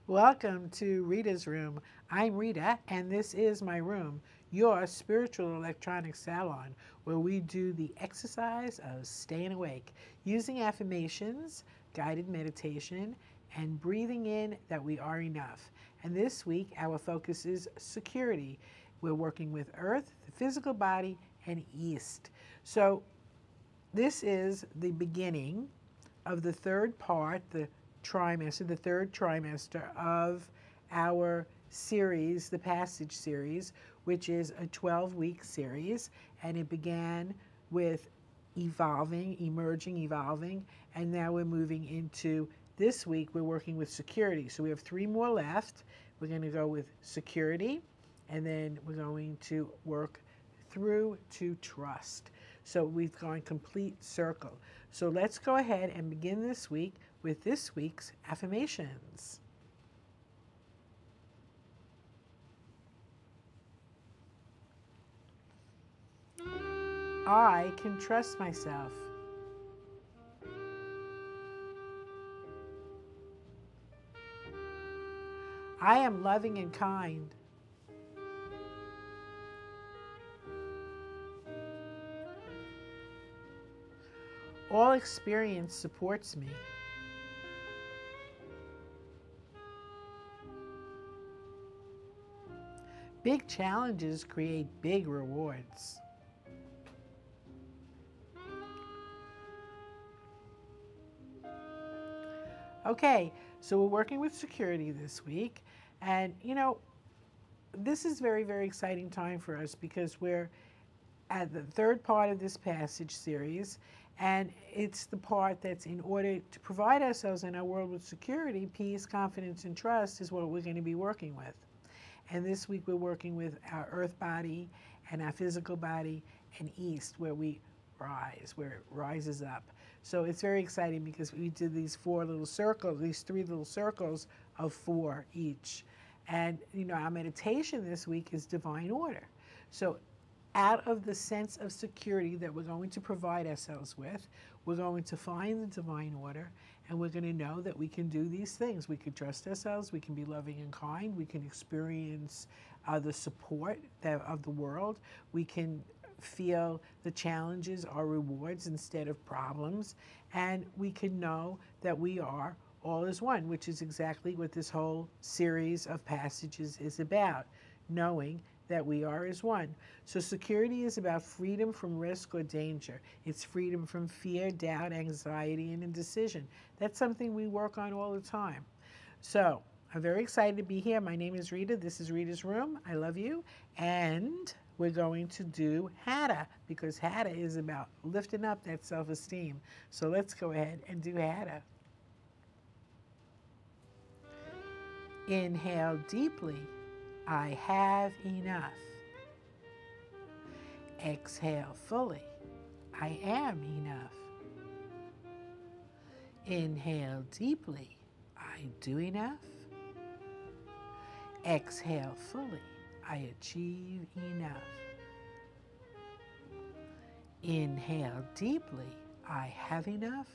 Welcome to Rita's Room. I'm Rita, and this is my room, your spiritual electronic salon, where we do the exercise of staying awake using affirmations, guided meditation, and breathing in that we are enough. And this week, our focus is security. We're working with Earth, the physical body, and East. So, this is the beginning of the third part, the third trimester of our series, the Passage series, which is a 12-week series. And it began with evolving, emerging, evolving. And now we're moving into this week, we're working with security. So we have 3 more left. We're going to go with security, and then we're going to work through to trust. So we've gone complete circle. So let's go ahead and begin this week with this week's affirmations. I can trust myself. I am loving and kind. All experience supports me. Big challenges create big rewards. Okay, so we're working with security this week. And, this is very, very exciting time for us because we're at the third part of this passage series. And it's the part that's in order to provide ourselves in our world with security, peace, confidence, and trust is what we're going to be working with. And this week we're working with our earth body and our physical body and East, where we rise, where it rises up. So it's very exciting because we did these 4 little circles, these 3 little circles of 4 each. And, our meditation this week is divine order. So out of the sense of security that we're going to provide ourselves with, we're going to find the divine order, and we're going to know that we can do these things. We can trust ourselves, we can be loving and kind, we can experience the support of the world, we can feel the challenges are rewards instead of problems, and we can know that we are all is one, which is exactly what this whole series of passages is about, knowing that we are as one. So security is about freedom from risk or danger. It's freedom from fear, doubt, anxiety, and indecision. That's something we work on all the time. So I'm very excited to be here. My name is Rita. This is Rita's Room. I love you. And we're going to do Hatha, because Hatha is about lifting up that self-esteem. So let's go ahead and do Hatha. Inhale deeply. I have enough. Exhale fully. I am enough. Inhale deeply. I do enough. Exhale fully. I achieve enough. Inhale deeply. I have enough.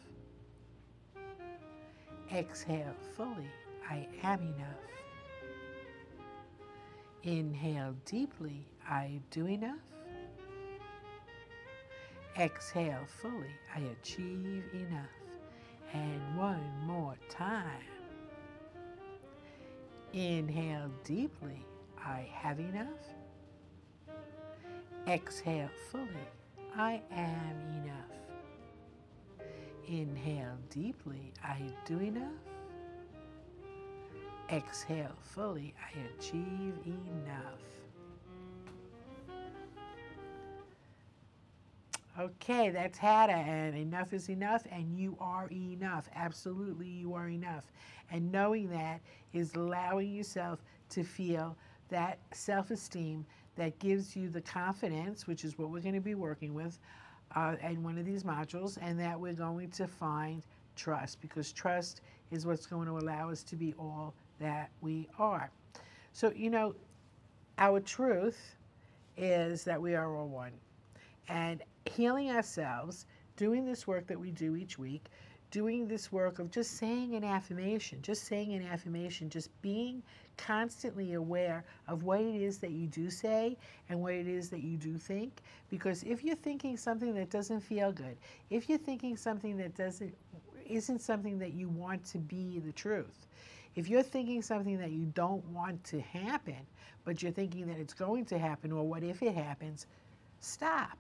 Exhale fully. I am enough. Inhale deeply, I do enough. Exhale fully, I achieve enough. And one more time. Inhale deeply, I have enough. Exhale fully, I am enough. Inhale deeply, I do enough. Exhale fully, I achieve enough. Okay, that's Hatha, and enough is enough, and you are enough. Absolutely, you are enough. And knowing that is allowing yourself to feel that self-esteem that gives you the confidence, which is what we're going to be working with in one of these modules, and that we're going to find trust, because trust is what's going to allow us to be all that we are. So, our truth is that we are all one. And healing ourselves, doing this work that we do each week, doing this work of just saying an affirmation, just being constantly aware of what it is that you do say and what it is that you do think. Because if you're thinking something that doesn't feel good, if you're thinking something that isn't something that you want to be the truth, if you're thinking something that you don't want to happen, but you're thinking that it's going to happen, or what if it happens, stop.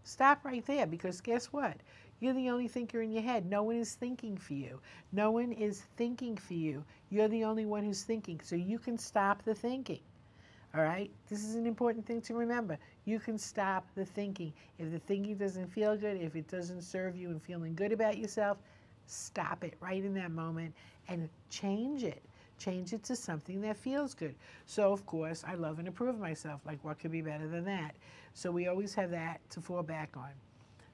Stop right there, because guess what? You're the only thinker in your head. No one is thinking for you. No one is thinking for you. You're the only one who's thinking. So you can stop the thinking. All right? This is an important thing to remember. You can stop the thinking. If the thinking doesn't feel good, if it doesn't serve you in feeling good about yourself, stop it right in that moment and change it. Change it to something that feels good. So, of course, I love and approve of myself. Like, what could be better than that? So we always have that to fall back on.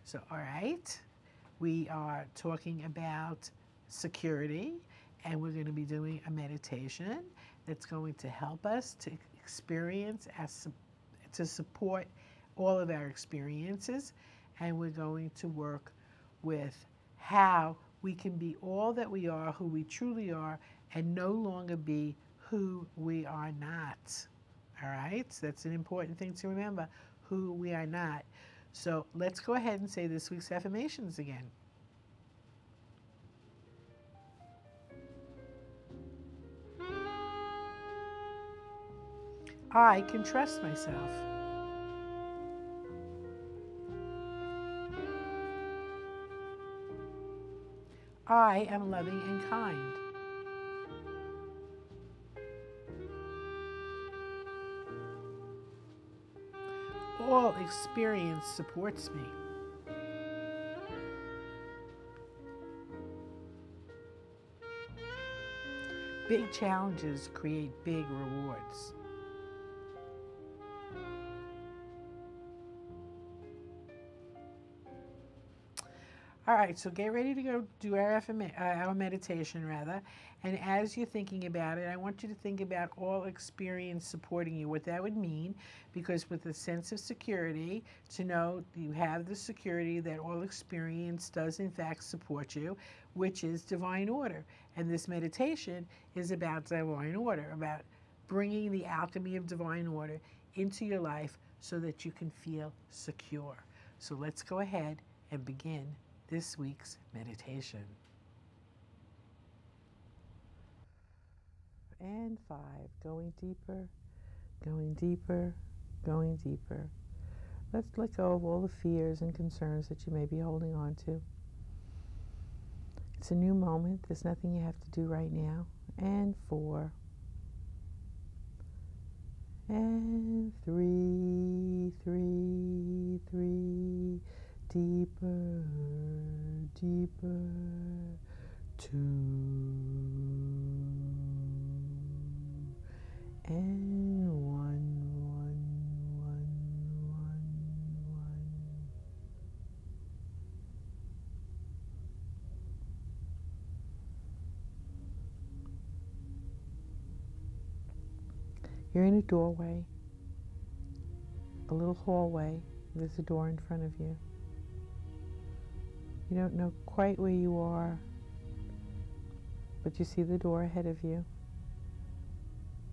So, all right, we are talking about security, and we're going to be doing a meditation that's going to help us to experience, to support all of our experiences, and we're going to work with how we can be all that we are, who we truly are, and no longer be who we are not. All right? So that's an important thing to remember, who we are not. So let's go ahead and say this week's affirmations again. I can trust myself. I am loving and kind. All experience supports me. Big challenges create big rewards. All right, so get ready to go do our meditation, rather. And as you're thinking about it, I want you to think about all experience supporting you, what that would mean, because with a sense of security, to know you have the security that all experience does in fact support you, which is divine order. And this meditation is about divine order, about bringing the alchemy of divine order into your life so that you can feel secure. So let's go ahead and begin this week's meditation. And 5, going deeper, going deeper, going deeper. Let's let go of all the fears and concerns that you may be holding on to. It's a new moment. There's nothing you have to do right now. And 4. And 3, 3, 3. Deeper, deeper. 2. And 1, 1, 1, 1, 1. You're in a doorway, a little hallway. There's a door in front of you. You don't know quite where you are, but you see the door ahead of you.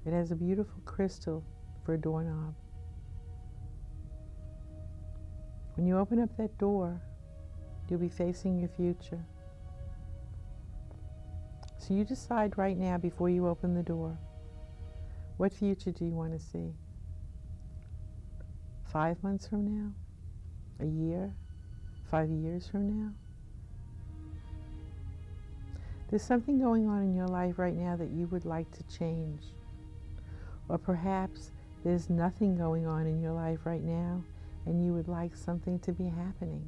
It has a beautiful crystal for a doorknob. When you open up that door, you'll be facing your future. So you decide right now, before you open the door, what future do you want to see? 5 months from now? A year? 5 years from now? There's something going on in your life right now that you would like to change. Or perhaps there's nothing going on in your life right now and you would like something to be happening.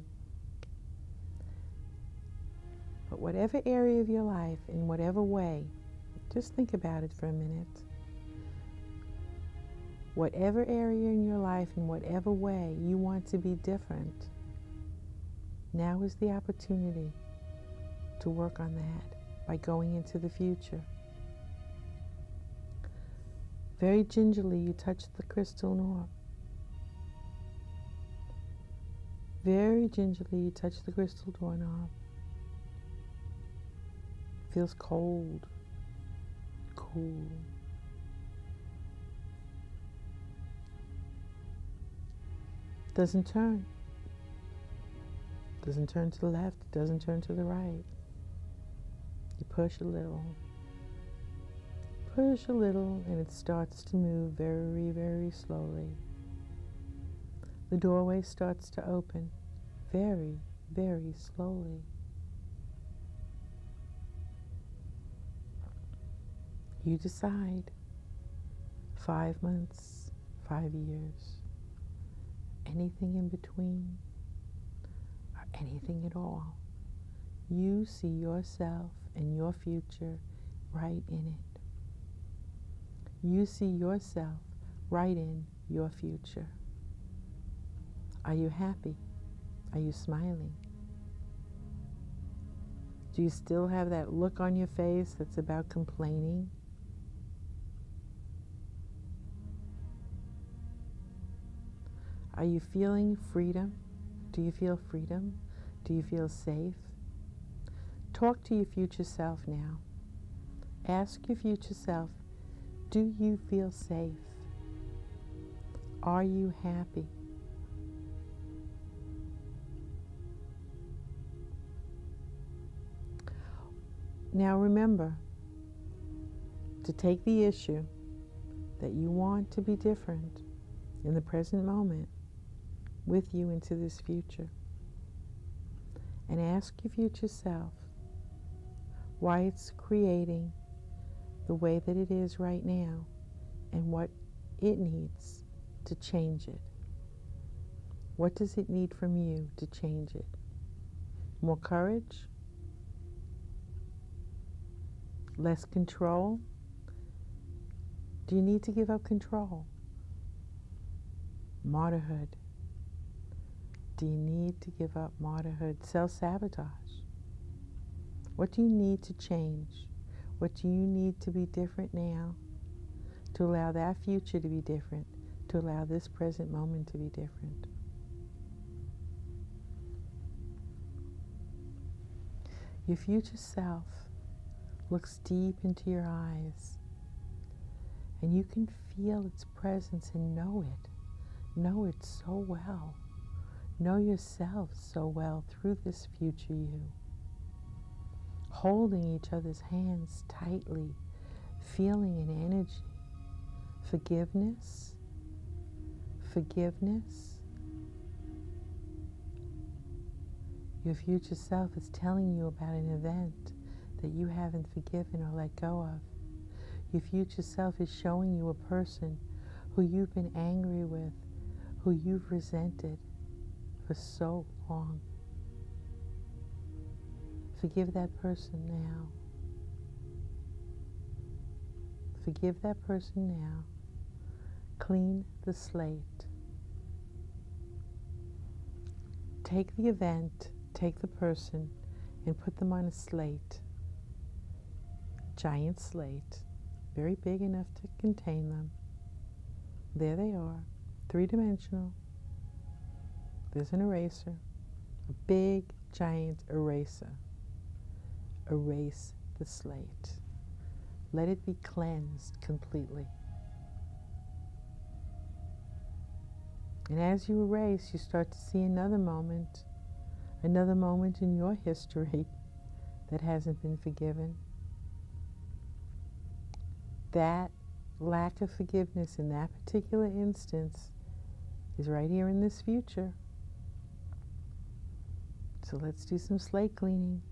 But whatever area of your life, in whatever way, just think about it for a minute. Whatever area in your life, in whatever way you want to be different, now is the opportunity to work on that by going into the future. Very gingerly, you touch the crystal knob. Very gingerly, you touch the crystal doorknob. Feels cold, cool. Doesn't turn. Doesn't turn to the left, doesn't turn to the right. You push a little, and it starts to move very, very slowly. The doorway starts to open very, very slowly. You decide 5 months, 5 years, anything in between, or anything at all. You see yourself and your future right in it. You see yourself right in your future. Are you happy? Are you smiling? Do you still have that look on your face that's about complaining? Are you feeling freedom? Do you feel freedom? Do you feel safe? Talk to your future self now. Ask your future self, do you feel safe? Are you happy? Now remember to take the issue that you want to be different in the present moment with you into this future. And ask your future self why it's creating the way that it is right now and what it needs to change it. What does it need from you to change it? More courage? Less control? Do you need to give up control? Martyrhood. Do you need to give up martyrhood? Self-sabotage. What do you need to change? What do you need to be different now to allow that future to be different, to allow this present moment to be different? Your future self looks deep into your eyes, and you can feel its presence and know it. Know it so well. Know yourself so well through this future you. Holding each other's hands tightly, feeling an energy. Forgiveness. Forgiveness. Your future self is telling you about an event that you haven't forgiven or let go of. Your future self is showing you a person who you've been angry with, who you've resented for so long. Forgive that person now. Forgive that person now. Clean the slate. Take the event, take the person, and put them on a slate. Giant slate, very big enough to contain them. There they are, 3-dimensional. There's an eraser, a big, giant eraser. Erase the slate. Let it be cleansed completely. And as you erase, you start to see another moment in your history that hasn't been forgiven. That lack of forgiveness in that particular instance is right here in this future. So let's do some slate cleaning.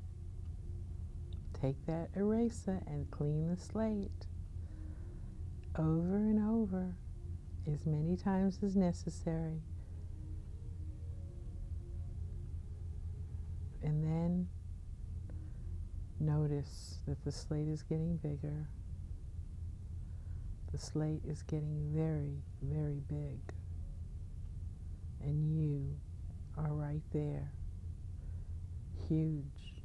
Take that eraser and clean the slate over and over, as many times as necessary. And then notice that the slate is getting bigger. The slate is getting very, very big. And you are right there. Huge.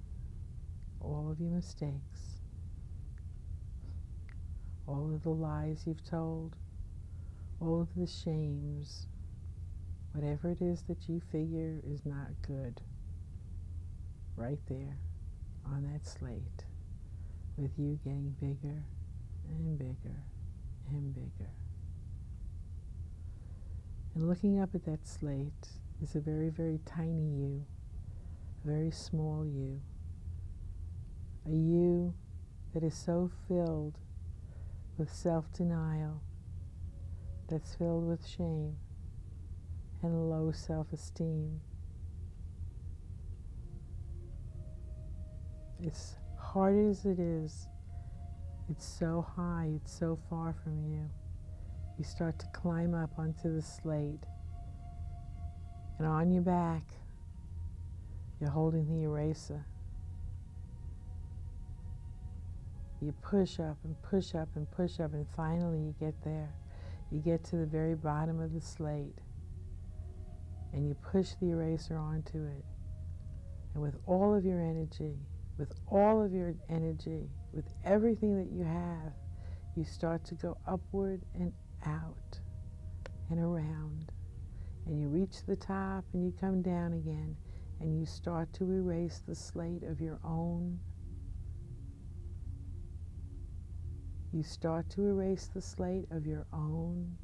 All of your mistakes. All of the lies you've told. All of the shames. Whatever it is that you figure is not good. Right there on that slate. with you getting bigger and bigger and bigger. And looking up at that slate is a very, very tiny you, a very small you, a you that is so filled with self-denial, that's filled with shame and low self-esteem. As hard as it is, it's so high, it's so far from you. You start to climb up onto the slate, and on your back, you're holding the eraser. You push up and push up and push up, and finally you get there. You get to the very bottom of the slate, and you push the eraser onto it. And with all of your energy, with everything that you have, you start to go upward and out and around. And you reach the top and you come down again, and you start to erase the slate of your own. You start to erase the slate of your own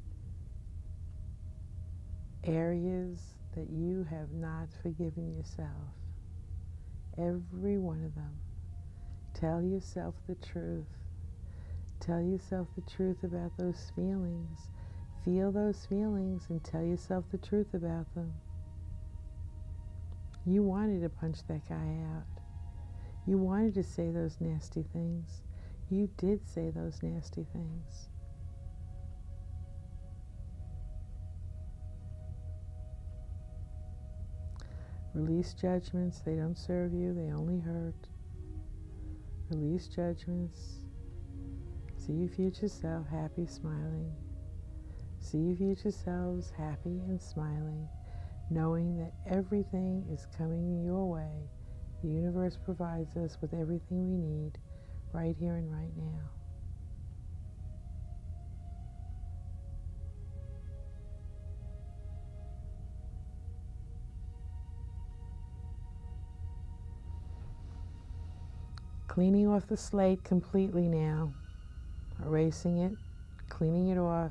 areas that you have not forgiven yourself. Every one of them. Tell yourself the truth. Tell yourself the truth about those feelings. Feel those feelings and tell yourself the truth about them. You wanted to punch that guy out. You wanted to say those nasty things. You did say those nasty things. Release judgments. They don't serve you. They only hurt. Release judgments. See your future self happy, smiling. See your future selves happy and smiling, knowing that everything is coming your way. The universe provides us with everything we need right here and right now. Cleaning off the slate completely now, erasing it, cleaning it off,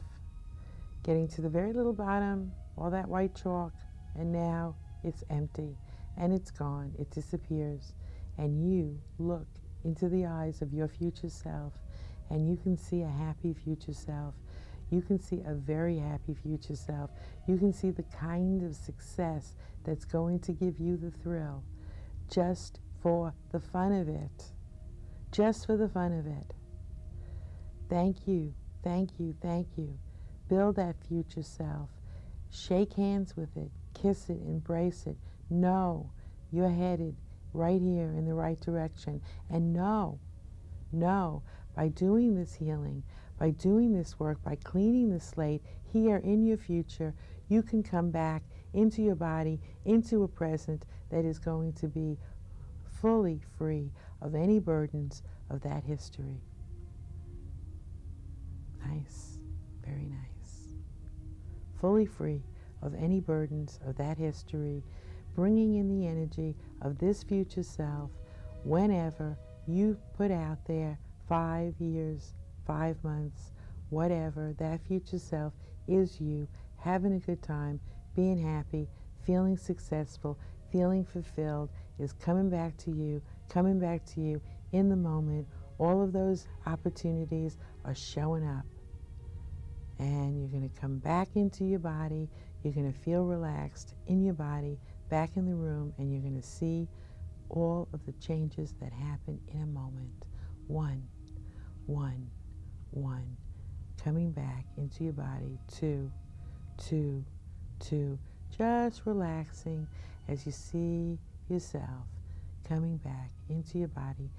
getting to the very little bottom, all that white chalk, and now it's empty, and it's gone, it disappears, and you look into the eyes of your future self, and you can see a happy future self. You can see a very happy future self. You can see the kind of success that's going to give you the thrill, just for the fun of it. Just for the fun of it. Thank you, thank you, thank you. Build that future self. Shake hands with it, kiss it, embrace it. Know you're headed right here in the right direction. And know, by doing this healing, by doing this work, by cleaning the slate here in your future, you can come back into your body, into a present that is going to be fully free of any burdens of that history. Nice, very nice. Fully free of any burdens of that history, bringing in the energy of this future self whenever you put out there 5 years, 5 months, whatever, that future self is you, having a good time, being happy, feeling successful, feeling fulfilled, is coming back to you in the moment. All of those opportunities are showing up. And you're going to come back into your body. You're going to feel relaxed in your body, back in the room, and you're going to see all of the changes that happen in a moment. One. Coming back into your body. Two. Just relaxing as you see yourself coming back into your body,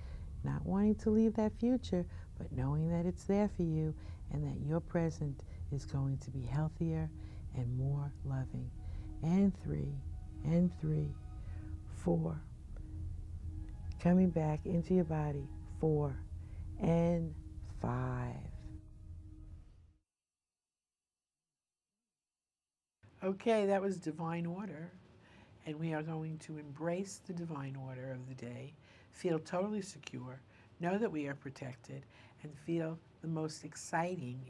not wanting to leave that future, but knowing that it's there for you and that your present is going to be healthier and more loving. And three, 4. Coming back into your body, 4 and 5. Okay, that was divine order. And we are going to embrace the divine order of the day, feel totally secure, know that we are protected, and feel the most exciting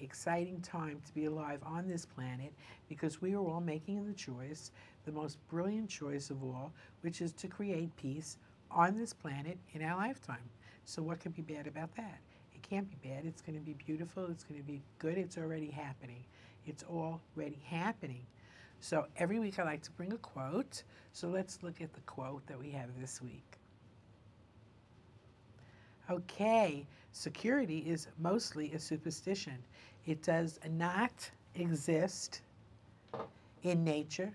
time to be alive on this planet, because we are all making the choice, the most brilliant choice of all, which is to create peace on this planet in our lifetime. So what could be bad about that? It can't be bad. It's going to be beautiful. It's going to be good. It's already happening. It's already happening. So every week I like to bring a quote. So let's look at the quote that we have this week. Okay, security is mostly a superstition. It does not exist in nature,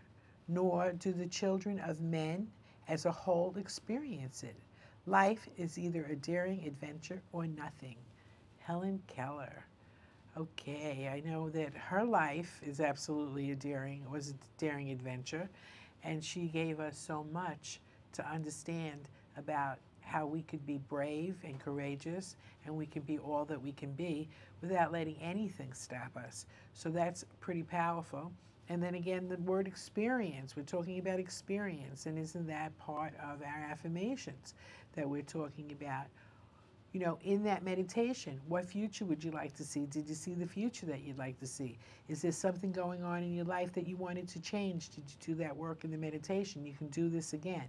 nor do the children of men as a whole experience it. Life is either a daring adventure or nothing. Helen Keller. Okay, I know that her life is absolutely was a daring adventure, and she gave us so much to understand about how we could be brave and courageous, and we can be all that we can be without letting anything stop us. So that's pretty powerful. And then again, the word experience, we're talking about experience, and isn't that part of our affirmations that we're talking about? You know, in that meditation, what future would you like to see? Did you see the future that you'd like to see? Is there something going on in your life that you wanted to change? Did you do that work in the meditation? You can do this again.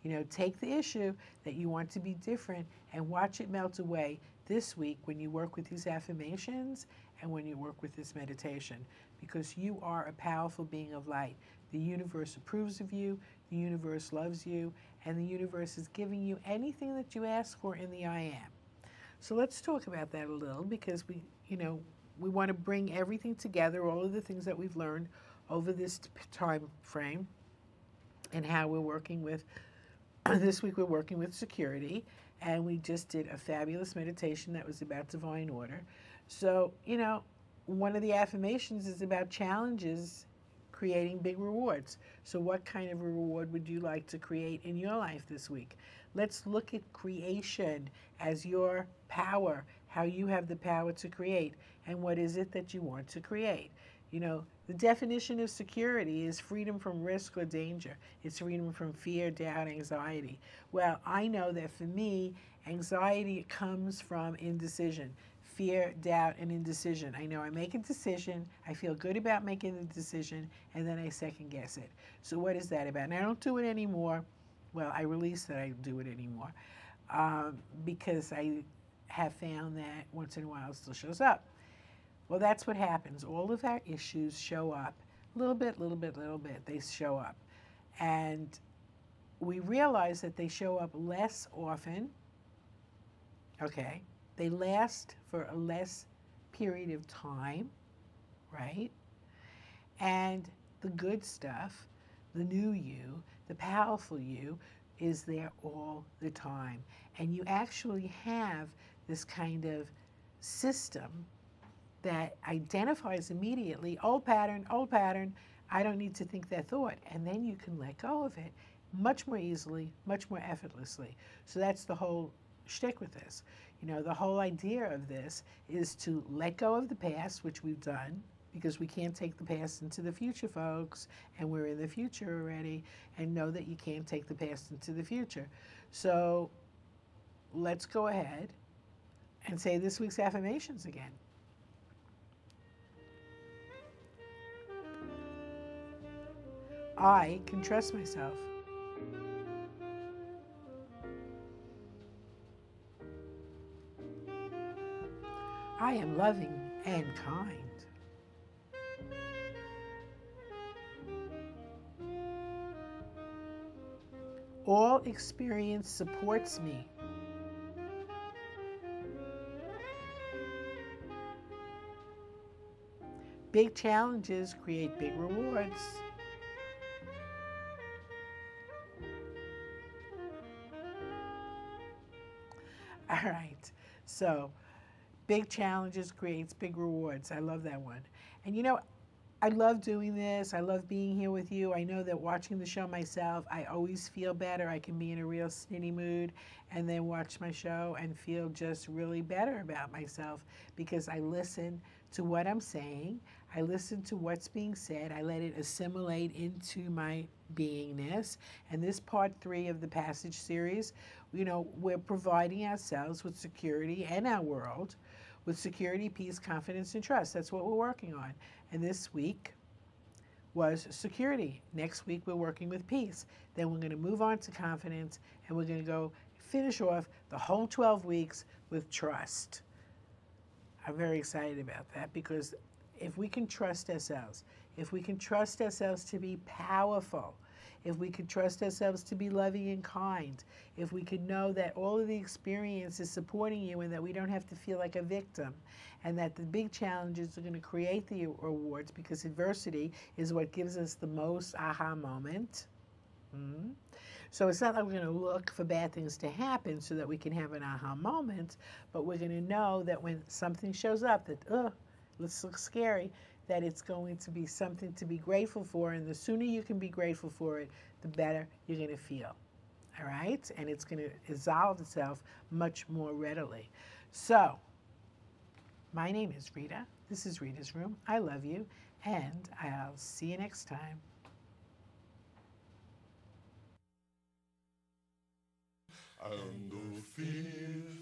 You know, take the issue that you want to be different and watch it melt away this week when you work with these affirmations and when you work with this meditation, because you are a powerful being of light. The universe approves of you, the universe loves you, and the universe is giving you anything that you ask for in the I am. So let's talk about that a little, because we want to bring everything together, all of the things that we've learned over this time frame, and how we're working with. This week we're working with security, and we just did a fabulous meditation that was about divine order. So, you know, one of the affirmations is about challenges creating big rewards. So what kind of a reward would you like to create in your life this week? Let's look at creation as your power, how you have the power to create, and what is it that you want to create. You know, the definition of security is freedom from risk or danger. It's freedom from fear, doubt, anxiety. Well, I know that for me, anxiety comes from indecision. Fear, doubt, and indecision. I know I make a decision, I feel good about making the decision, and then I second guess it. So what is that about? And I don't do it anymore. Well, I release that I do it anymore, because I have found that once in a while it still shows up. Well, that's what happens. All of our issues show up, little bit, they show up. And we realize that they show up less often, okay? They last for a less period of time, right? And the good stuff, the new you, the powerful you, is there all the time. And you actually have this kind of system that identifies immediately, old pattern, I don't need to think that thought. And then you can let go of it much more easily, much more effortlessly. So that's the whole shtick with this. You know, the whole idea of this is to let go of the past, which we've done, because we can't take the past into the future, folks, and we're in the future already, and know that you can't take the past into the future. So let's go ahead and say this week's affirmations again. I can trust myself. I am loving and kind. All experience supports me. Big challenges create big rewards. All right, so big challenges creates big rewards. I love that one. And you know, I love doing this. I love being here with you. I know that watching the show myself, I always feel better. I can be in a real snitty mood and then watch my show and feel just really better about myself, because I listen to what I'm saying. I listen to what's being said. I let it assimilate into my beingness. And this part 3 of the Passage series we're providing ourselves with security and our world with security, peace, confidence, and trust. That's what we're working on. And this week was security. Next week, we're working with peace. Then we're going to move on to confidence, and we're going to go finish off the whole 12 weeks with trust. I'm very excited about that because if we can trust ourselves, if we can trust ourselves to be powerful, if we can trust ourselves to be loving and kind, if we can know that all of the experience is supporting you and that we don't have to feel like a victim, and that the big challenges are going to create the rewards because adversity is what gives us the most aha moment. So it's not like we're going to look for bad things to happen so that we can have an aha moment, but we're going to know that when something shows up that, this looks scary, that it's going to be something to be grateful for, and the sooner you can be grateful for it, the better you're going to feel. All right? And it's going to resolve itself much more readily. So, my name is Rita. This is Rita's Room. I love you, and I'll see you next time. Ando firme